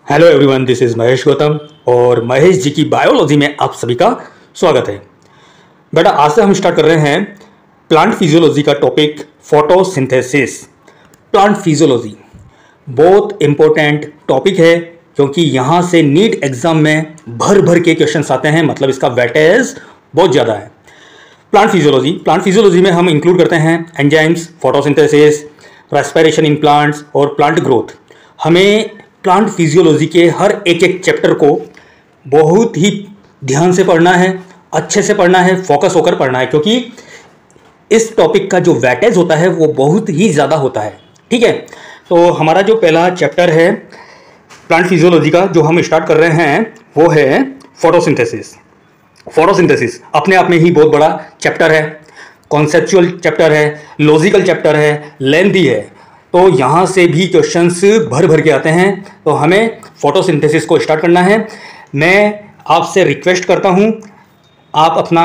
Hello everyone, this is Mahesh Gautam और महेश जी की biology में आप सभी का स्वागत है। बेटा, आज से हम स्टार्ट कर रहे हैं प्लांट फिजियोलॉजी का टॉपिक फोटोसिंथेसिस। प्लांट फिजियोलॉजी बहुत इंपॉर्टेंट टॉपिक है क्योंकि यहाँ से नीट एग्जाम में भर भर के क्वेश्चंस आते हैं, मतलब इसका वेटेज बहुत ज़्यादा है। प्लांट फिजियोलॉजी में हम इंक्लूड करते हैं enzymes, photosynthesis, respiration in plants और प्लांट ग्रोथ। हमें प्लांट फिजियोलॉजी के हर एक एक चैप्टर को बहुत ही ध्यान से पढ़ना है, अच्छे से पढ़ना है, फोकस होकर पढ़ना है, क्योंकि इस टॉपिक का जो वेटेज होता है वो बहुत ही ज़्यादा होता है। ठीक है, तो हमारा जो पहला चैप्टर है प्लांट फिजियोलॉजी का जो हम स्टार्ट कर रहे हैं वो है फोटोसिंथेसिस। फोटोसिंथेसिस अपने आप में ही बहुत बड़ा चैप्टर है, कॉन्सेप्चुअल चैप्टर है, लॉजिकल चैप्टर है, लेंथी है, तो यहाँ से भी क्वेश्चंस भर भर के आते हैं। तो हमें फोटोसिंथेसिस को स्टार्ट करना है। मैं आपसे रिक्वेस्ट करता हूँ आप अपना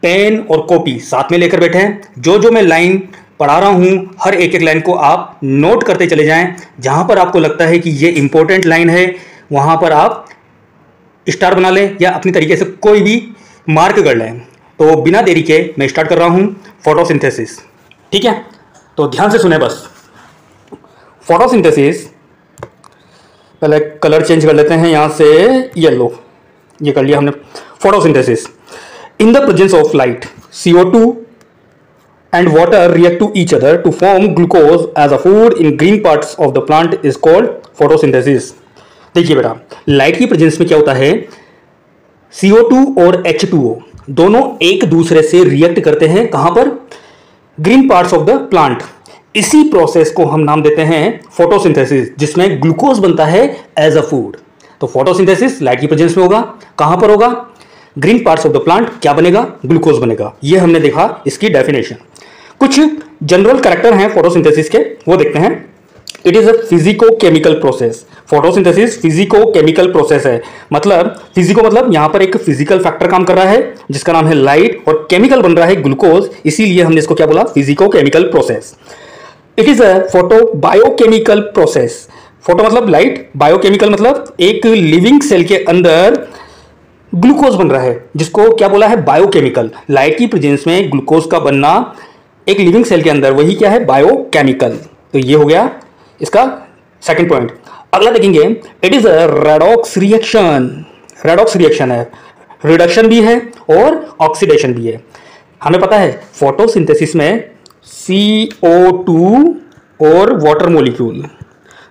पेन और कॉपी साथ में लेकर बैठें। जो मैं लाइन पढ़ा रहा हूँ हर एक एक लाइन को आप नोट करते चले जाएं। जहाँ पर आपको लगता है कि ये इंपॉर्टेंट लाइन है वहाँ पर आप स्टार बना लें या अपनी तरीके से कोई भी मार्क कर लें। तो बिना देरी के मैं स्टार्ट कर रहा हूँ फोटोसिंथेसिस। ठीक है, तो ध्यान से सुने बस। फोटोसिंथेसिस, पहले कलर चेंज कर लेते हैं, यहाँ से येलो, ये कर लिया हमने। Photosynthesis in the presence of light CO2 and water react to each other to form glucose as a food in green parts of the plant is called photosynthesis. देखिए बेटा, लाइट की प्रेजेंस में क्या होता है, CO2 और H2O दोनों एक दूसरे से रिएक्ट करते हैं। कहां पर? Green parts of the plant. इसी प्रोसेस को हम नाम देते हैं फोटोसिंथेसिस, जिसमें ग्लूकोज बनता है एज अ फूड। तो फोटोसिंथेसिस लाइट की प्रेजेंस में होगा। कहां पर होगा? Green parts of the plant. क्या बनेगा? ग्लूकोज बनेगा। ये हमने देखा इसकी डेफिनेशन। कुछ जनरल कैरेक्टर हैं फोटोसिंथेसिस के, वो देखते हैं। It is a physico chemical process. Photosynthesis physico chemical process है। मतलब फिजिको मतलब यहां पर एक फिजिकल फैक्टर काम कर रहा है जिसका नाम है लाइट, और केमिकल बन रहा है ग्लूकोज, इसीलिए हमने इसको क्या बोला? Physico chemical process. It is a photo biochemical process. Photo मतलब लाइट, बायोकेमिकल मतलब एक लिविंग सेल के अंदर ग्लूकोज बन रहा है, जिसको क्या बोला है? बायोकेमिकल। लाइट की प्रेजेंस में ग्लूकोज का बनना एक लिविंग सेल के अंदर, वही क्या है? बायोकेमिकल। तो ये हो गया इसका सेकंड पॉइंट। अगला देखेंगे, it is a redox reaction. Redox reaction है, रिडक्शन भी है और ऑक्सीडेशन भी है। हमें पता है फोटोसिंथेसिस में CO2 और वाटर मॉलिक्यूल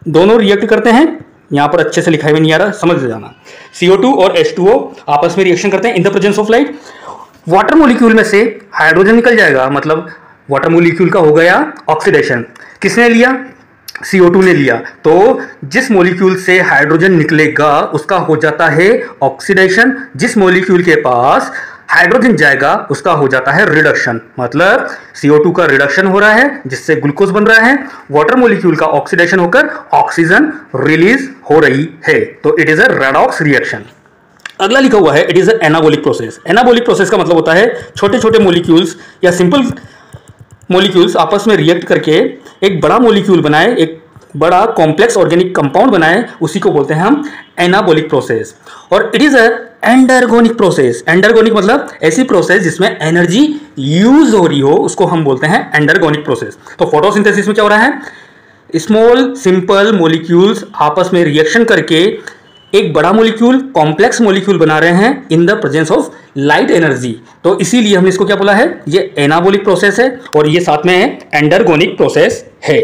दोनों रिएक्ट करते हैं। यहां पर अच्छे से लिखा हुआ नहीं आ रहा, समझ जाना। CO2 और H2O आपस में रिएक्शन करते हैं इन the presence of light. Water molecule में से हाइड्रोजन निकल जाएगा, मतलब वाटर मॉलिक्यूल का हो गया ऑक्सीडेशन। किसने लिया? CO2 ने लिया। तो जिस मॉलिक्यूल से हाइड्रोजन निकलेगा उसका हो जाता है ऑक्सीडेशन। जिस मॉलिक्यूल के पास हाइड्रोजन जाएगा उसका हो जाता है रिडक्शन। मतलब CO2 का रिडक्शन हो रहा है जिससे ग्लूकोज बन रहा है, वाटर मॉलिक्यूल का ऑक्सीडेशन होकर ऑक्सीजन रिलीज हो रही है। तो it is a redox reaction. अगला लिखा हुआ है, it is a anabolic process. Anabolic process का मतलब होता है छोटे छोटे मॉलिक्यूल्स या सिंपल मॉलिक्यूल्स आपस में रिएक्ट करके एक बड़ा मॉलिक्यूल बनाए, एक बड़ा कॉम्प्लेक्स ऑर्गेनिक कंपाउंड बनाए, उसी को बोलते हैं हम एनाबॉलिक प्रोसेस। और it is a endergonic process. Endergonic मतलब ऐसी प्रोसेस जिसमें एनर्जी यूज हो रही हो, उसको हम बोलते हैं एंडरगोनिक प्रोसेस। तो फोटोसिंथेसिस में क्या हो रहा है? स्मॉल सिंपल मॉलिक्यूल्स आपस में रिएक्शन करके एक बड़ा मॉलिक्यूल, कॉम्प्लेक्स मॉलिक्यूल बना रहे हैं इन the presence of light energy. तो इसीलिए हमने इसको क्या बोला है? ये एनाबॉलिक प्रोसेस है और ये साथ में एंडरगोनिक प्रोसेस है।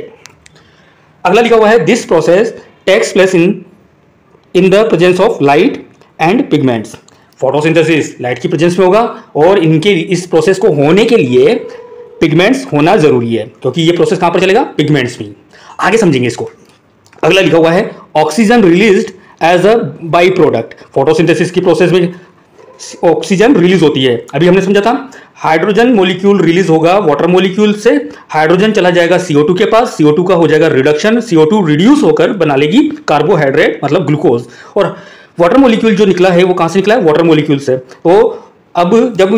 अगला लिखा हुआ है, this process takes place in the presence of light and pigments. Photosynthesis light की प्रेजेंस में होगा और इनके इस प्रोसेस को होने के लिए पिगमेंट्स होना जरूरी है, क्योंकि ये प्रोसेस कहां पर चलेगा? पिगमेंट्स में। आगे समझेंगे इसको। अगला लिखा हुआ है, oxygen released as a by product. Photosynthesis की प्रोसेस में ऑक्सीजन रिलीज होती है। अभी हमने समझा था हाइड्रोजन मॉलिक्यूल रिलीज होगा वाटर मॉलिक्यूल से, हाइड्रोजन चला जाएगा CO2 के पास, CO2 का हो जाएगा रिडक्शन, CO2 रिड्यूस होकर बना लेगी कार्बोहाइड्रेट मतलब ग्लूकोज। और वाटर मॉलिक्यूल जो निकला है वो कहां से निकला है? वाटर मॉलिक्यूल से। तो अब जब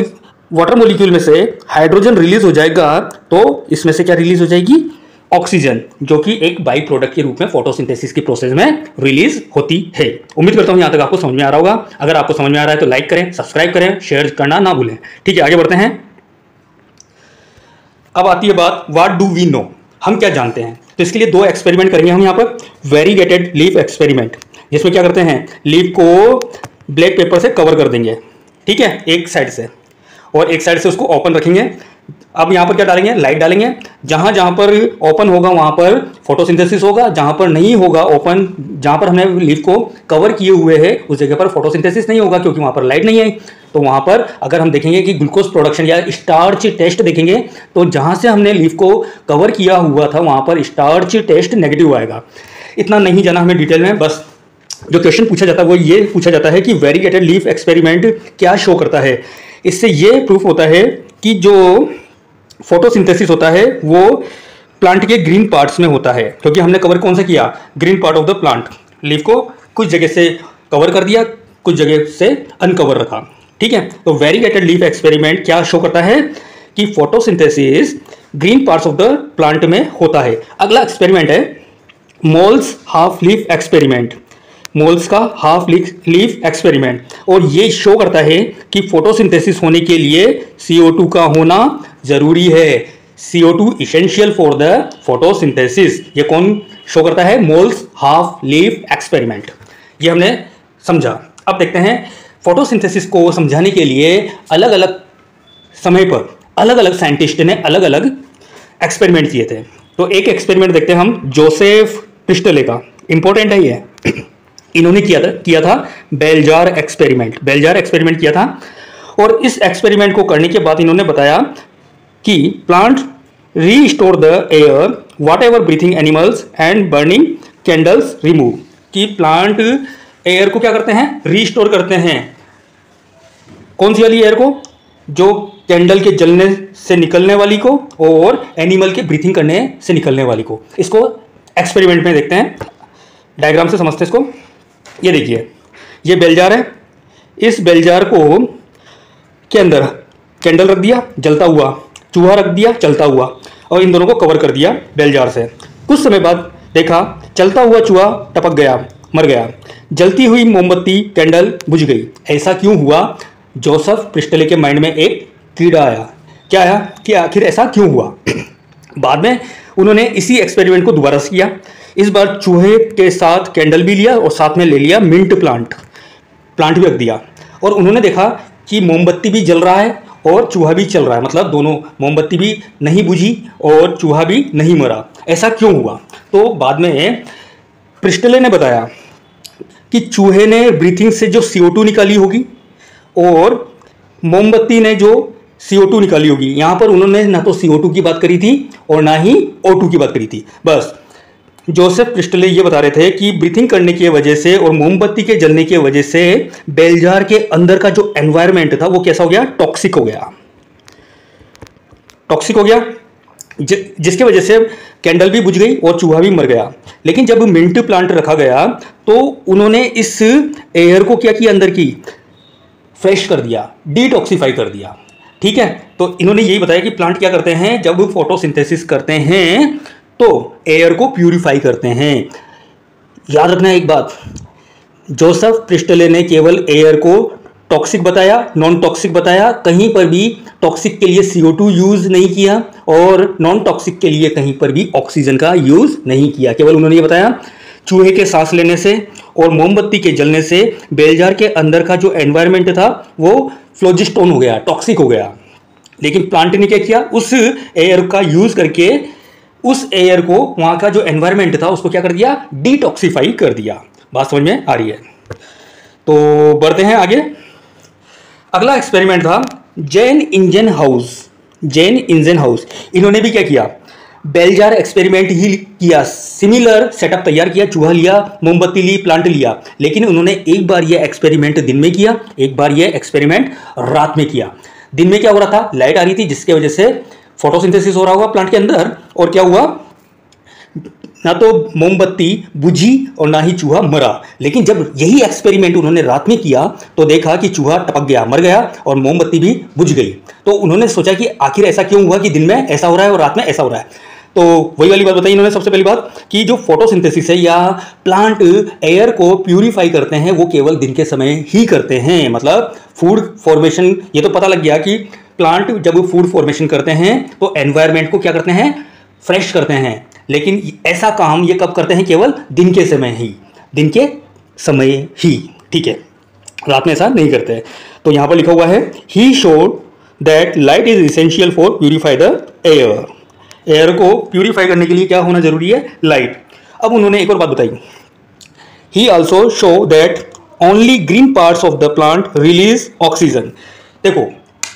वाटर मॉलिक्यूल में से हाइड्रोजन रिलीज हो जाएगा तो इसमें से क्या रिलीज हो जाएगी? ऑक्सीजन, जो कि एक बाई प्रोडक्ट के रूप में फोटोसिंथेसिस की प्रोसेस में रिलीज होती है। उम्मीद करता हूं यहां तक आपको समझ में आ रहा होगा। अगर आपको समझ में आ रहा है तो लाइक करें, सब्सक्राइब करें, शेयर करना ना भूलें। ठीक है, आगे बढ़ते हैं। अब आती है बात, व्हाट डू वी नो, हम क्या जानते हैं। तो इसके लिए दो एक्सपेरिमेंट करेंगे हम यहाँ पर। वेरीगेटेड लीफ एक्सपेरिमेंट, जिसमें क्या करते हैं, लीफ को ब्लैक पेपर से कवर कर देंगे, ठीक है, एक साइड से, और एक साइड से उसको ओपन रखेंगे। अब यहाँ पर क्या डालेंगे, लाइट डालेंगे। जहां जहां पर ओपन होगा वहां पर फोटोसिंथेसिस होगा, जहां पर नहीं होगा ओपन, जहां पर हमने लीफ को कवर किए हुए है उस जगह पर फोटोसिंथेसिस नहीं होगा, क्योंकि वहां पर लाइट नहीं है। तो वहां पर अगर हम देखेंगे कि ग्लूकोज प्रोडक्शन या स्टार्च टेस्ट देखेंगे, तो जहां से हमने लीफ को कवर किया हुआ था वहां पर स्टार्च टेस्ट नेगेटिव आएगा। इतना नहीं जाना हमें डिटेल में, बस जो क्वेश्चन पूछा जाता है वो ये पूछा जाता है कि वेरीगेटेड लीफ एक्सपेरिमेंट क्या शो करता है। इससे ये प्रूफ होता है कि जो फोटोसिंथेसिस होता है वो प्लांट के ग्रीन पार्ट्स में होता है, क्योंकि हमने कवर कौन सा किया, green part of the plant. Leaf को कुछ जगह से कवर कर दिया, कुछ जगह से अनकवर रखा, ठीक है। तो वेरीगेटेड लीफ एक्सपेरिमेंट क्या शो करता है कि photosynthesis green parts of the plant में होता है। अगला एक्सपेरिमेंट है moles half leaf experiment, moles का हाफ लीफ एक्सपेरिमेंट, और ये शो करता है कि फोटोसिंथेसिस होने के लिए CO2 का होना जरूरी है। CO2 essential for the photosynthesis. ये कौन शो करता है, मोल्स हाफ लीफ एक्सपेरिमेंट। ये हमने समझा। अब देखते हैं फोटोसिंथेसिस को समझाने के लिए अलग अलग समय पर अलग अलग साइंटिस्ट ने अलग अलग एक्सपेरिमेंट किए थे। तो एक एक्सपेरिमेंट देखते हैं हम, जोसेफ प्रिस्टले का, इंपॉर्टेंट है ये। इन्होंने किया था बेलजार एक्सपेरिमेंट। बेलजार एक्सपेरिमेंट किया था, और इस एक्सपेरिमेंट को करने के बाद इन्होंने बताया कि plant restore the air what ever breathing animals and burning candles remove, कि प्लांट एयर को क्या करते हैं, रीस्टोर करते हैं। कौन सी वाली एयर को, जो कैंडल के जलने से निकलने वाली को और एनिमल के ब्रीथिंग करने से निकलने वाली को। इसको एक्सपेरिमेंट में देखते हैं, डायग्राम से समझते हैं इसको। ये देखिए, ये बेलजार है। इस बेलजार को के अंदर कैंडल रख दिया जलता हुआ, चूहा रख दिया चलता हुआ, और इन दोनों को कवर कर दिया बेलजार से। कुछ समय बाद देखा चलता हुआ चूहा टपक गया, मर गया। जलती हुई मोमबत्ती कैंडल बुझ गई। ऐसा क्यों हुआ? जोसेफ प्रिस्टले के माइंड में एक कीड़ा आया। क्या आया कि आखिर ऐसा क्यों हुआ? बाद में उन्होंने इसी एक्सपेरिमेंट को दोबारा किया। इस बार चूहे के साथ कैंडल भी लिया और साथ में ले लिया मिंट प्लांट भी रख दिया, और उन्होंने देखा कि मोमबत्ती भी जल रहा है और चूहा भी चल रहा है, मतलब दोनों, मोमबत्ती भी नहीं बुझी और चूहा भी नहीं मरा। ऐसा क्यों हुआ? तो बाद में प्रिस्टले ने बताया कि चूहे ने ब्रीथिंग से जो CO2 निकाली होगी और मोमबत्ती ने जो CO2 निकाली होगी। यहां पर उन्होंने ना तो CO2 की बात करी थी और ना ही O2 की बात करी थी। बस जोसेफ प्रिस्टले ये बता रहे थे कि ब्रीथिंग करने की वजह से और मोमबत्ती के जलने की वजह से बेलजार के अंदर का जो एनवायरनमेंट था वो कैसा हो गया, टॉक्सिक हो गया। टॉक्सिक हो गया, जिसके वजह से कैंडल भी बुझ गई और चूहा भी मर गया। लेकिन जब मिंट प्लांट रखा गया तो उन्होंने इस एयर को क्या किया, अंदर की फ्रेश कर दिया, डिटॉक्सिफाई कर दिया। ठीक है, तो इन्होंने यही बताया कि प्लांट क्या करते हैं, जब फोटोसिंथेसिस करते हैं तो एयर को प्यूरिफाई करते हैं। याद रखना एक बात, जोसेफ प्रिस्टले ने केवल एयर को टॉक्सिक बताया, नॉन टॉक्सिक बताया, कहीं पर भी टॉक्सिक के लिए CO2 यूज नहीं किया और नॉन टॉक्सिक के लिए कहीं पर भी ऑक्सीजन का यूज नहीं किया। केवल उन्होंने ये बताया चूहे के सांस लेने से और मोमबत्ती के जलने से बेलजार के अंदर का जो एनवायरनमेंट था वो फ्लोजिस्टोन हो गया, टॉक्सिक हो गया। लेकिन प्लांट ने क्या किया, उस एयर का यूज करके उस एयर को, वहां का जो एनवायरनमेंट था उसको क्या कर दिया, डिटॉक्सिफाई कर दिया। बात समझ में आ रही है? तो बढ़ते हैं आगे। अगला एक्सपेरिमेंट था जैन इंजन हाउस। इन्होंने भी क्या किया, बेलजार एक्सपेरिमेंट ही किया, सिमिलर सेटअप तैयार किया, चूहा लिया, मोमबत्ती ली, प्लांट लिया। लेकिन उन्होंने एक बार यह एक्सपेरिमेंट दिन में किया, एक बार यह एक्सपेरिमेंट रात में किया। दिन में क्या हो रहा था, लाइट आ रही थी जिसकी वजह से फोटोसिंथेसिस हो रहा होगा प्लांट के अंदर, और क्या हुआ, ना तो मोमबत्ती बुझी और ना ही चूहा मरा। लेकिन जब यही एक्सपेरिमेंट उन्होंने रात में किया तो देखा कि चूहा टपक गया, मर गया, और मोमबत्ती भी बुझ गई। तो उन्होंने सोचा कि आखिर ऐसा क्यों हुआ कि दिन में ऐसा हो रहा है और रात में ऐसा हो रहा है। तो वही वाली बात बताई इन्होंने सबसे पहली बात कि जो फोटोसिंथेसिस है या प्लांट एयर को प्यूरिफाई करते हैं वो केवल दिन के समय ही करते हैं। मतलब फूड फॉर्मेशन, ये तो पता लग गया कि प्लांट जब फूड फॉर्मेशन करते हैं तो एनवायरनमेंट को क्या करते हैं, फ्रेश करते हैं। लेकिन ऐसा काम ये कब करते हैं, केवल दिन के समय ही, दिन के समय ही, ठीक है, रात में ऐसा नहीं करते। तो यहां पर लिखा हुआ है he showed that light is essential for purify the air. Air को प्यूरिफाई करने के लिए क्या होना जरूरी है, लाइट। अब उन्होंने एक और बात बताई, he also show that only green parts of the plant release oxygen. देखो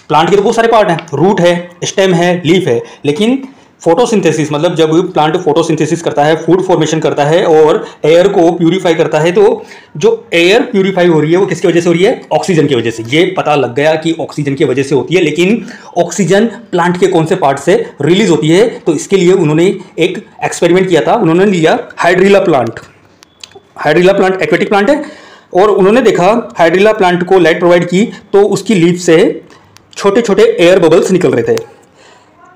प्लांट के तो बहुत सारे पार्ट हैं, रूट है, स्टेम है, लीफ है, लेकिन फोटोसिंथेसिस मतलब जब प्लांट फोटोसिंथेसिस करता है, फूड फॉर्मेशन करता है और एयर को प्यूरिफाई करता है, तो जो एयर प्यूरिफाई हो रही है वो किसकी वजह से हो रही है, ऑक्सीजन की वजह से। ये पता लग गया कि ऑक्सीजन की वजह से होती है, लेकिन ऑक्सीजन प्लांट के कौन से पार्ट से रिलीज होती है, तो इसके लिए उन्होंने एक एक्सपेरिमेंट किया था। उन्होंने लिया hydrilla plant, hydrilla plant aquatic plant है, और उन्होंने देखा हाइड्रिला प्लांट को लाइट प्रोवाइड की तो उसकी लीफ से छोटे छोटे एयर बबल्स निकल रहे थे।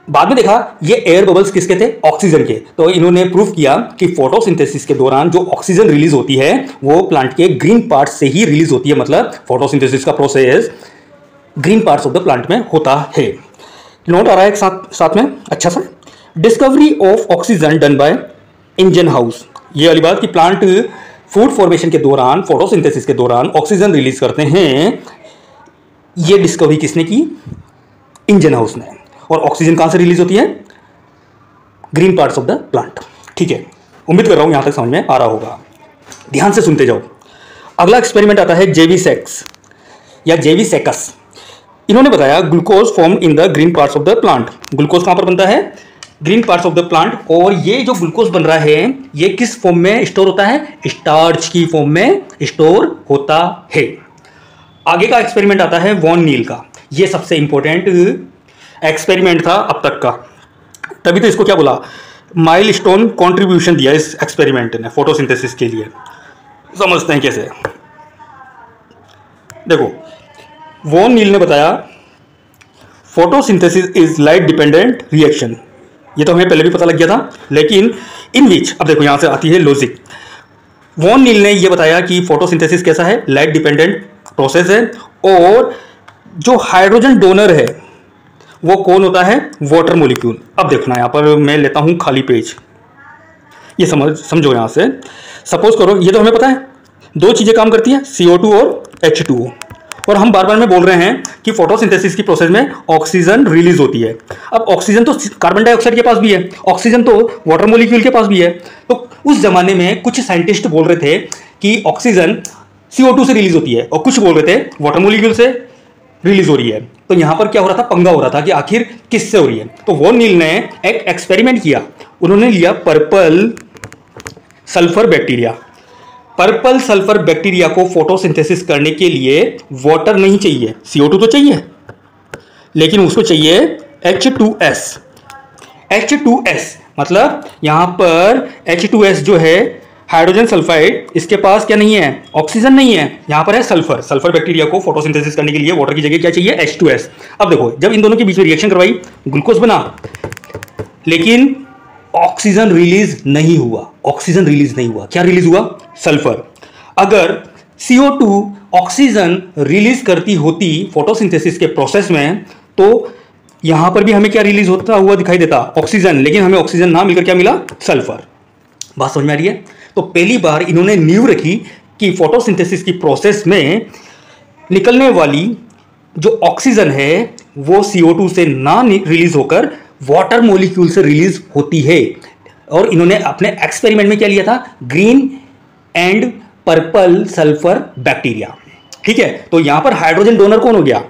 बाद में देखा ये एयर बबल्स किसके थे, ऑक्सीजन के। तो इन्होंने प्रूफ किया कि फोटोसिंथेसिस के दौरान जो ऑक्सीजन रिलीज होती है वो प्लांट के ग्रीन पार्ट से ही रिलीज होती है। मतलब फोटोसिंथेसिस का process green parts of the plant में होता है। नोट आ रहा है साथ में अच्छा सा, discovery of oxygen done by engine house. ये वाली बात कि प्लांट फूड फॉर्मेशन के दौरान, फोटोसिंथेसिस के दौरान ऑक्सीजन रिलीज करते हैं, ये डिस्कवरी किसने की, इंजन हाउस ने। और ऑक्सीजन कहां से रिलीज होती है, green parts of the plant, ठीक है। उम्मीद कर रहा हूं यहां तक समझ में आ रहा होगा, ध्यान से सुनते जाओ। अगला एक्सपेरिमेंट आता है जेविसेक्स या जेविसेकस। इन्होंने बताया glucose form in the green parts of the plant. Glucose कहां पर बनता है, green parts of the plant. और ये जो ग्लूकोज बन रहा है ये किस फॉर्म में स्टोर होता है, स्टार्च की फॉर्म में स्टोर होता है। आगे का एक्सपेरिमेंट आता है वॉन नील का। ये सबसे इंपॉर्टेंट एक्सपेरिमेंट था अब तक का, तभी तो इसको क्या बोला, माइलस्टोन कंट्रीब्यूशन दिया इस एक्सपेरिमेंट ने फोटोसिंथेसिस के लिए। समझते हैं कैसे। देखो वॉन नील ने बताया photosynthesis is light dependent reaction. ये तो हमें पहले भी पता लग गया था, लेकिन इन विच, अब देखो यहां से आती है लॉजिक। वॉन नील ने यह बताया कि फोटोसिंथेसिस कैसा है, लाइट डिपेंडेंट प्रोसेस है, और जो हाइड्रोजन डोनर है वो कौन होता है, वाटर मॉलिक्यूल। अब देखना यहां पर मैं लेता हूं खाली पेज, ये समझो यहां से। सपोज करो ये तो हमें पता है दो चीजें काम करती है, CO2 और H2O, और हम बार बार में बोल रहे हैं कि फोटोसिंथेसिस की प्रोसेस में ऑक्सीजन रिलीज होती है। अब ऑक्सीजन तो कार्बन डाइऑक्साइड के पास भी है, ऑक्सीजन तो वाटर मॉलिक्यूल के पास भी है। तो उस जमाने में कुछ साइंटिस्ट बोल रहे थे कि ऑक्सीजन CO2 से रिलीज होती है, और कुछ बोल रहे थे वाटर मॉलिक्यूल से रिलीज हो रही है। तो यहां पर क्या हो रहा था, पंगा हो रहा था कि आखिर किससे हो रही है। तो वॉन नील ने एक एक्सपेरिमेंट किया। उन्होंने लिया purple sulphur bacteria. Purple sulphur bacteria को फोटोसिंथेसिस करने के लिए वाटर नहीं चाहिए, CO2 तो चाहिए, लेकिन उसको चाहिए H2S। H2S मतलब यहां पर H2S जो है हाइड्रोजन सल्फाइड, इसके पास क्या नहीं है, ऑक्सीजन नहीं है, यहां पर है सल्फर। सल्फर बैक्टीरिया को फोटोसिंथेसिस करने के लिए वाटर की जगह क्या चाहिए, H2S। अब देखो जब इन दोनों के बीच में रिएक्शन करवाई, ग्लूकोज बना, लेकिन ऑक्सीजन रिलीज नहीं हुआ। ऑक्सीजन रिलीज नहीं हुआ, क्या रिलीज हुआ, सल्फर। अगर CO2 ऑक्सीजन रिलीज करती होती फोटोसिंथेसिस के प्रोसेस में, तो यहां पर भी हमें क्या रिलीज होता हुआ दिखाई देता, ऑक्सीजन, लेकिन हमें ऑक्सीजन ना मिलकर क्या मिला, सल्फर। बात समझ में आ रही है। तो पहली बार इन्होंने नींव रखी कि फोटोसिंथेसिस की प्रोसेस में निकलने वाली जो ऑक्सीजन है वो CO2 से ना रिलीज होकर वाटर मॉलिक्यूल से रिलीज होती है। और इन्होंने अपने एक्सपेरिमेंट में क्या लिया था, green and purple sulphur bacteria, ठीक है। तो यहां पर हाइड्रोजन डोनर कौन हो गया,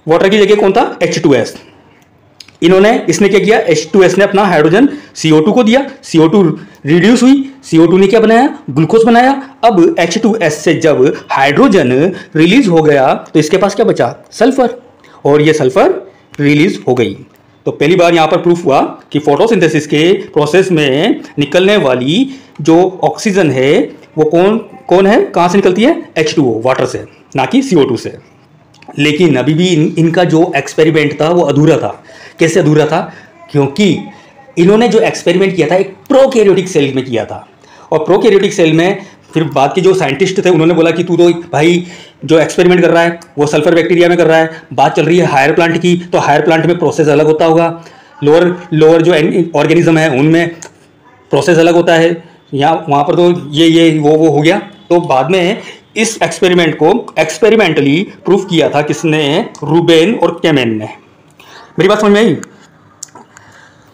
वाटर की जगह कौन था, H2S। इसने क्या किया, H2S ने अपना हाइड्रोजन CO2 को दिया, CO2 रिड्यूस हुई, CO2 ने क्या बनाया, ग्लूकोज बनाया। अब H2S से जब हाइड्रोजन रिलीज हो गया तो इसके पास क्या बचा, सल्फर, और ये सल्फर रिलीज हो गई। तो पहली बार यहां पर प्रूफ हुआ कि फोटोसिंथेसिस के प्रोसेस में निकलने वाली जो ऑक्सीजन है वो कौन है, कहां से निकलती है, H2O, वाटर से, ना कि CO2 से। लेकिन अभी भी इनका जो एक्सपेरिमेंट था वो अधूरा था। कैसे अधूरा था, क्योंकि इन्होंने जो एक्सपेरिमेंट किया था एक प्रोकैरियोटिक सेल में किया था, और प्रोकैरियोटिक सेल में फिर बाद के जो साइंटिस्ट थे उन्होंने बोला कि तू तो भाई जो एक्सपेरिमेंट कर रहा है वो सल्फर बैक्टीरिया में कर रहा है, बात चल रही है हायर प्लांट की, तो हायर प्लांट में प्रोसेस अलग होता होगा, लोअर जो ऑर्गेनिज्म है उनमें प्रोसेस अलग होता है, यहाँ वहाँ पर तो ये वो हो गया। तो बाद में इस एक्सपेरिमेंट को एक्सपेरिमेंटली प्रूफ किया था किसने, रूबेन और केमेन ने। मेरी बात समझ में आई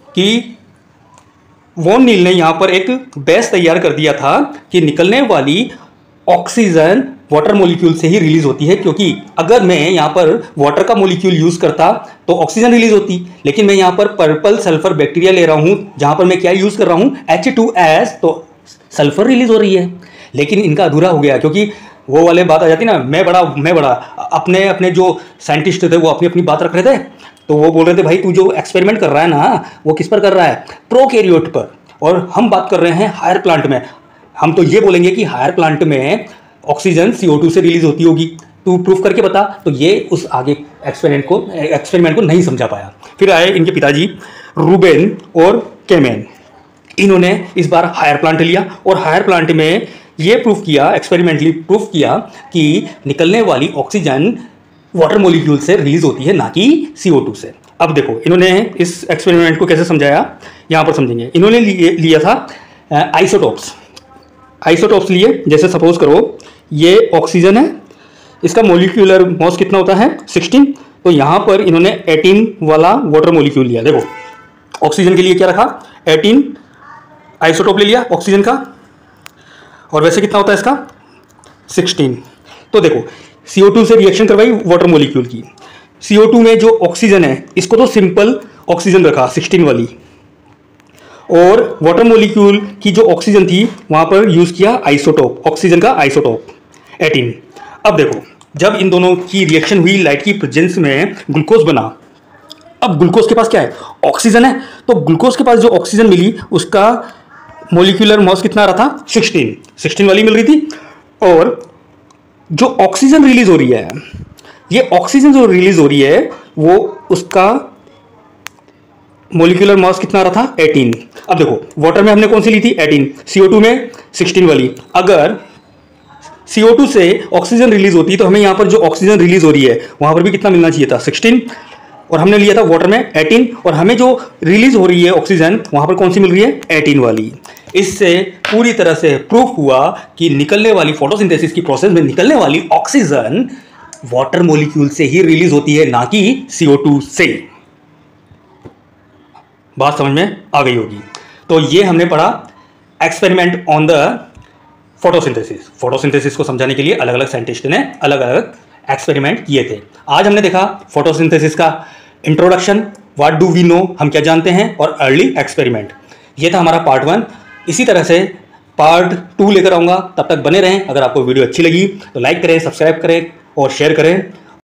कि वॉन नील ने यहाँ पर एक बेस तैयार कर दिया था कि निकलने वाली ऑक्सीजन वाटर मॉलिक्यूल से ही रिलीज होती है, क्योंकि अगर मैं यहाँ पर वाटर का मॉलिक्यूल यूज करता तो ऑक्सीजन रिलीज होती, लेकिन मैं यहाँ पर पर्पल सल्फर बैक्टीरिया ले रहा हूँ जहाँ पर मैं क्या यूज कर रहा हूँ H2S, तो सल्फर रिलीज हो रही है। लेकिन इनका अधूरा हो गया, क्योंकि वो वाले बात आ जाती ना, मैं बड़ा अपने अपने जो साइंटिस्ट थे वो अपनी अपनी बात रख रहे थे, तो वो बोल रहे थे भाई तू जो एक्सपेरिमेंट कर रहा है ना वो किस पर कर रहा है, प्रोकैरियोट पर, और हम बात कर रहे हैं हायर प्लांट में। हम तो ये बोलेंगे कि हायर प्लांट में ऑक्सीजन CO2 से रिलीज होती होगी, तू प्रूफ करके बता। तो ये उस आगे एक्सपेरिमेंट को नहीं समझा पाया। फिर आए इनके पिताजी रूबेन और केमेन, इन्होंने इस बार हायर प्लांट लिया और हायर प्लांट में ये प्रूफ किया, एक्सपेरिमेंटली प्रूफ किया कि निकलने वाली ऑक्सीजन वाटर मॉलिक्यूल से रिलीज होती है, ना कि CO2 से। अब देखो इन्होंने इस एक्सपेरिमेंट को कैसे समझाया, यहाँ पर समझेंगे। इन्होंने लिया था आइसोटोप्स लिए। जैसे सपोज करो ये ऑक्सीजन है, इसका मॉलिक्यूलर मास कितना होता है 16, तो यहाँ पर इन्होंने 18 वाला वाटर मॉलिक्यूल लिया। देखो ऑक्सीजन के लिए क्या रखा, 18 आइसोटोप ले लिया ऑक्सीजन का, और वैसे कितना होता है इसका 16। तो देखो CO2 से रिएक्शन करवाई वाटर मॉलिक्यूल की, CO2 में जो ऑक्सीजन है इसको तो सिंपल ऑक्सीजन रखा 16 वाली, और वाटर मॉलिक्यूल की जो ऑक्सीजन थी वहां पर यूज किया आइसोटोप, ऑक्सीजन का आइसोटोप 18। अब देखो जब इन दोनों की रिएक्शन हुई लाइट की प्रेजेंस में, ग्लूकोज बना। अब ग्लूकोज के पास क्या है, ऑक्सीजन है, तो ग्लूकोज के पास जो ऑक्सीजन मिली उसका मॉलिक्यूलर मास कितना आ रहा था 16 वाली मिल रही थी। और जो ऑक्सीजन रिलीज हो रही है, ये ऑक्सीजन जो रिलीज हो रही है वो उसका मॉलिक्यूलर मास कितना आ रहा था 18। अब देखो वाटर में हमने कौन सी ली थी 18, CO2 में 16 वाली। अगर CO2 से ऑक्सीजन रिलीज होती तो हमें यहां पर जो ऑक्सीजन रिलीज हो रही है वहां पर भी कितना मिलना चाहिए था 16, और हमने लिया था वाटर में 18, और हमें जो रिलीज हो रही है ऑक्सीजन वहां पर कौन सी मिल रही है 18 वाली। इससे पूरी तरह से प्रूफ हुआ कि निकलने वाली फोटोसिंथेसिस की प्रोसेस में निकलने वाली ऑक्सीजन वाटर मॉलिक्यूल से ही रिलीज होती है, ना कि CO2 से। बात समझ में आ गई होगी। तो ये हमने पढ़ा experiment on the photosynthesis. Photosynthesis को समझाने के लिए अलग अलग साइंटिस्ट ने अलग अलग एक्सपेरिमेंट किए थे। आज हमने देखा फोटोसिंथेसिस का introduction, what do we know, हम क्या जानते हैं, और अर्ली एक्सपेरिमेंट। ये था हमारा पार्ट 1। इसी तरह से पार्ट 2 लेकर आऊँगा, तब तक बने रहें। अगर आपको वीडियो अच्छी लगी तो लाइक करें, सब्सक्राइब करें और शेयर करें।